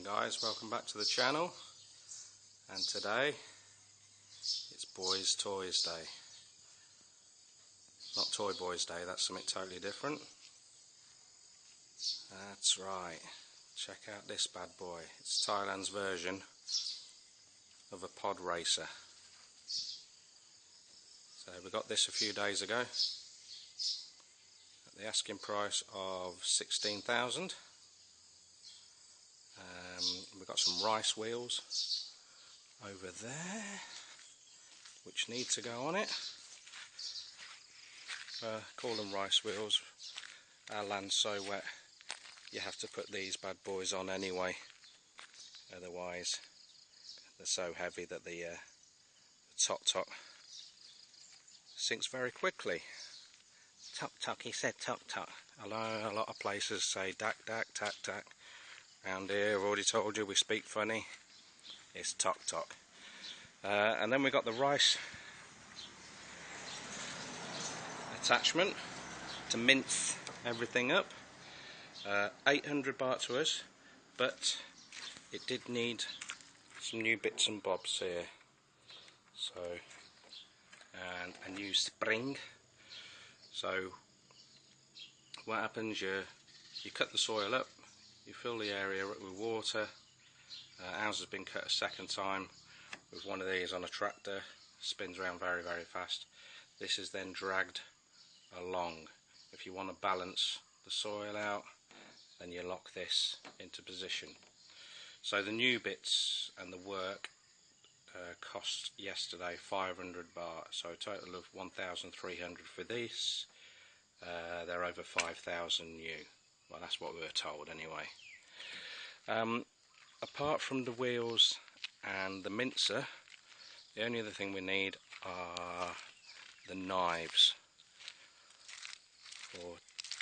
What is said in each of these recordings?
Guys, welcome back to the channel, and today it's Boys Toys Day. Not Toy Boys Day, that's something totally different. That's right, check out this bad boy. It's Thailand's version of a pod racer. So we got this a few days ago at the asking price of 16,000. We've got some rice wheels over there which need to go on it. Call them rice wheels. Our land's so wet you have to put these bad boys on anyway, otherwise they're so heavy that the top sinks very quickly. Tok, he said tok. A lot of places say dak, tak. Round here, I've already told you we speak funny. It's tok. And then we got the rice attachment to mince everything up. 800 baht to us, but it did need some new bits and bobs here. So, and a new spring. So what happens, you cut the soil up, you fill the area up with water. Ours has been cut a second time with one of these on a tractor. Spins around very fast. This is then dragged along. If you want to balance the soil out, then you lock this into position. So the new bits and the work cost yesterday 500 baht, so a total of 1,300 for this. They're over 5,000 new. Well, that's what we were told anyway. Apart from the wheels and the mincer, the only other thing we need are the knives or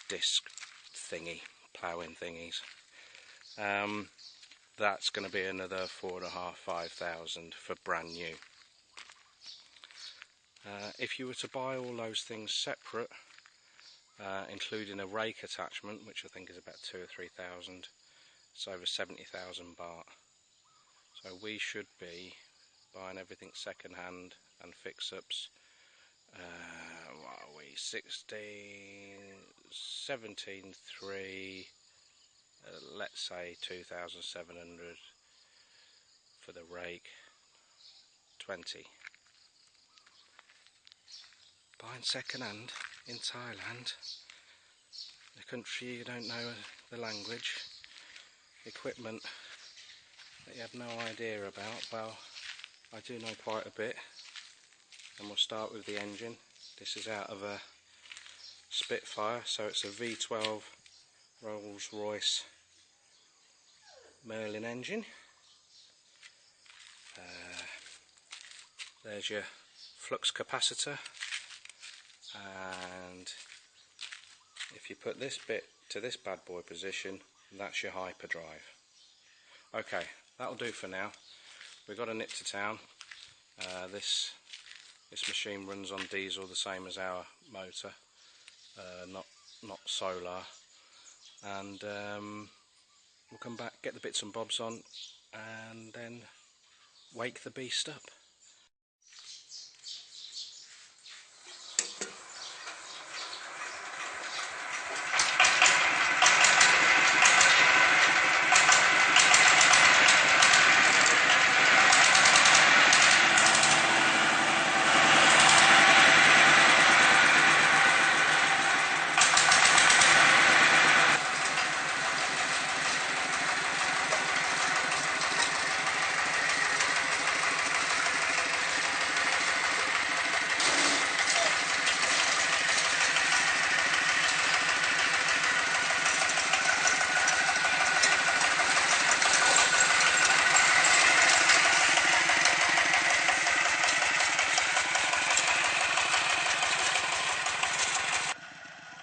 disc thingy, ploughing thingies. That's going to be another 4,500 for brand new. If you were to buy all those things separate, including a rake attachment, which I think is about 2,000 or 3,000, it's over 70,000 baht. So we should be buying everything second hand and fix-ups. What are we? 17,300. Let's say 2,700 for the rake. 20. Buying second hand in Thailand, the country you don't know the language, equipment that you have no idea about. Well, I do know quite a bit, and we'll start with the engine. This is out of a Spitfire, so it's a V12 Rolls-Royce Merlin engine. There's your flux capacitor, and if you put this bit to this bad boy position, that's your hyperdrive. Okay, that'll do for now. We've got to nip to town. This machine runs on diesel, the same as our motor, not solar. And we'll come back, get the bits and bobs on, and then wake the beast up.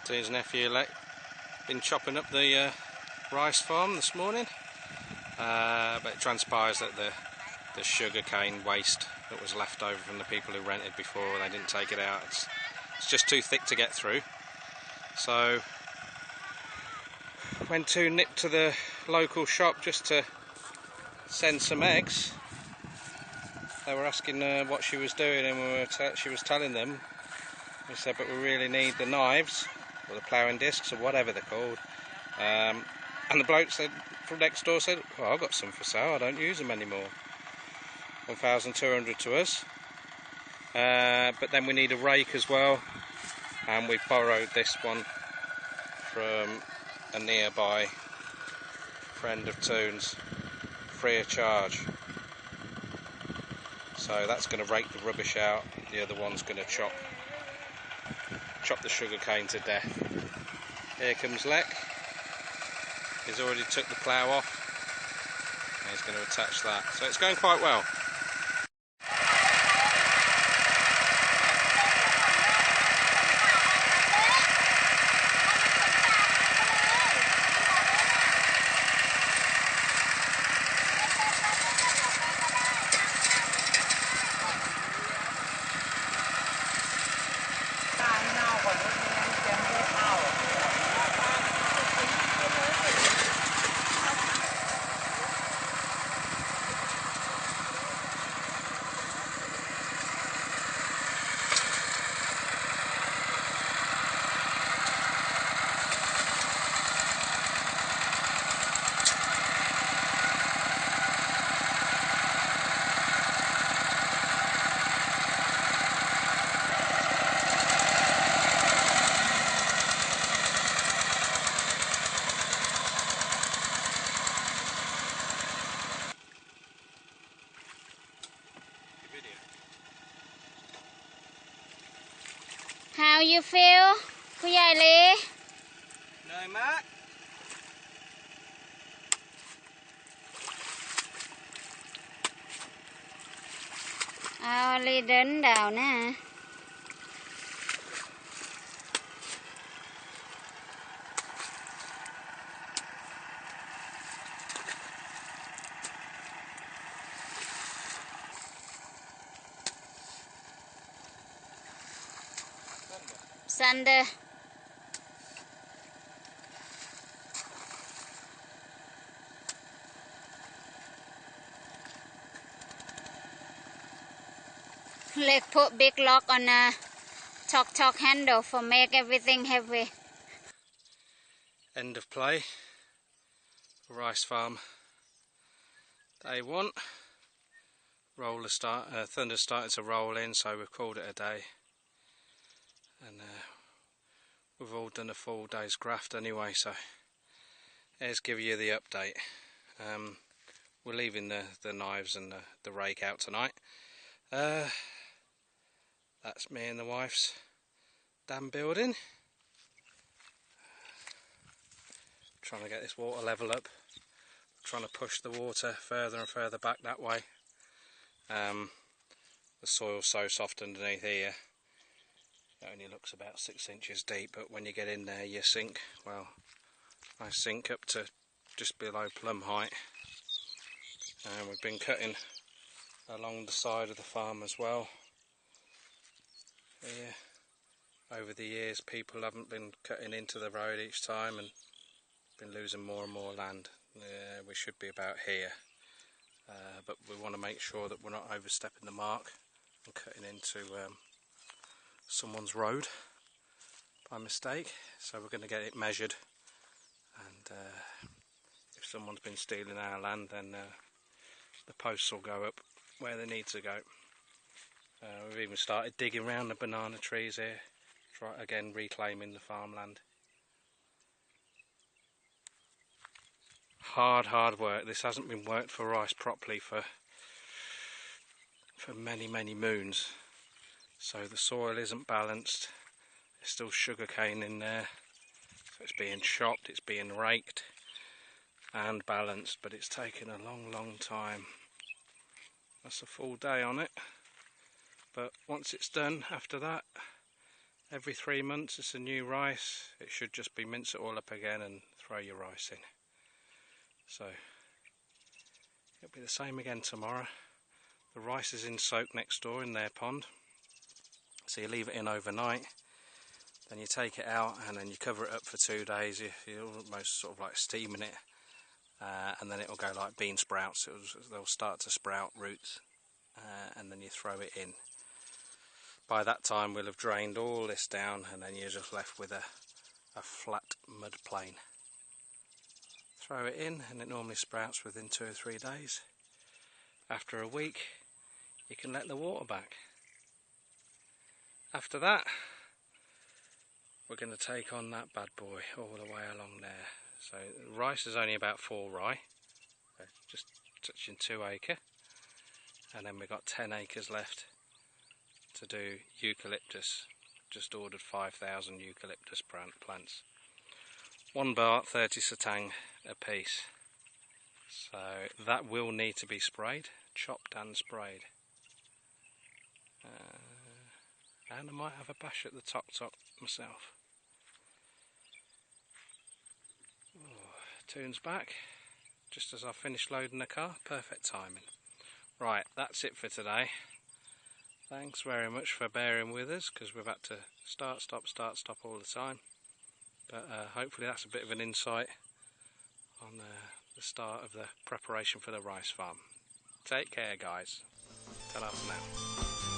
His nephew been chopping up the rice farm this morning, but it transpires that the sugar cane waste that was left over from the people who rented before, they didn't take it out. It's just too thick to get through. So went to nip to the local shop just to send some eggs. They were asking what she was doing, and she was telling them. We said, but we really need the knives, or the ploughing discs, or whatever they're called. And the bloke said, from next door said, well, I've got some for sale, I don't use them anymore. 1,200 to us. But then we need a rake as well, and we borrowed this one from a nearby friend of Toon's, free of charge. So that's going to rake the rubbish out, the other one's going to chop the sugar cane to death. Here comes Lek. He's already took the plough off and he's going to attach that. So it's going quite well. How you feel ผู้ใหญ่ลี เหนื่อยมาก เอาลีเดินดาวนะซันเดอร์Let's put big lock on a chalk handle for make everything heavy. End of play. Rice farm. Day 1. Thunder's starting to roll in, so we've called it a day. And we've all done a full day's graft anyway, so let's give you the update. We're leaving the knives and the rake out tonight. That's me and the wife's dam building. Trying to get this water level up. Trying to push the water further and further back that way. The soil's so soft underneath here. It only looks about 6 inches deep, but when you get in there you sink. Well, I sink up to just below plumb height. And we've been cutting along the side of the farm as well. Here, over the years people haven't been cutting into the road each time and been losing more and more land. We should be about here, but we want to make sure that we're not overstepping the mark and cutting into someone's road by mistake. So we're going to get it measured, and if someone's been stealing our land, then the posts will go up where they need to go. We've even started digging around the banana trees here, again reclaiming the farmland. Hard work. This hasn't been worked for rice properly for many moons. So the soil isn't balanced. There's still sugar cane in there. So it's being chopped, it's being raked and balanced, but it's taken a long time. That's a full day on it. But once it's done, after that, every 3 months it's a new rice. It should just be mince it all up again and throw your rice in. So it'll be the same again tomorrow. The rice is in soak next door in their pond. So you leave it in overnight, then you take it out and then you cover it up for 2 days. You're almost sort of like steaming it. and then it will go like bean sprouts. They'll start to sprout roots, and then you throw it in. By that time we'll have drained all this down, and then you're just left with a flat mud plain. Throw it in and it normally sprouts within 2 or 3 days. After a week you can let the water back. After that we're going to take on that bad boy all the way along there. So rice is only about 4 rye, so just touching 2 acre, and then we've got 10 acres left to do eucalyptus. Just ordered 5,000 eucalyptus plants. 1 baht, 30 satang a piece. So that will need to be sprayed, chopped and sprayed. And I might have a bash at the top myself. Tune's back, just as I finished loading the car. Perfect timing. Right, that's it for today. Thanks very much for bearing with us, because we've had to start, stop all the time. But hopefully that's a bit of an insight on the start of the preparation for the rice farm. Take care, guys. Ta-ra for now.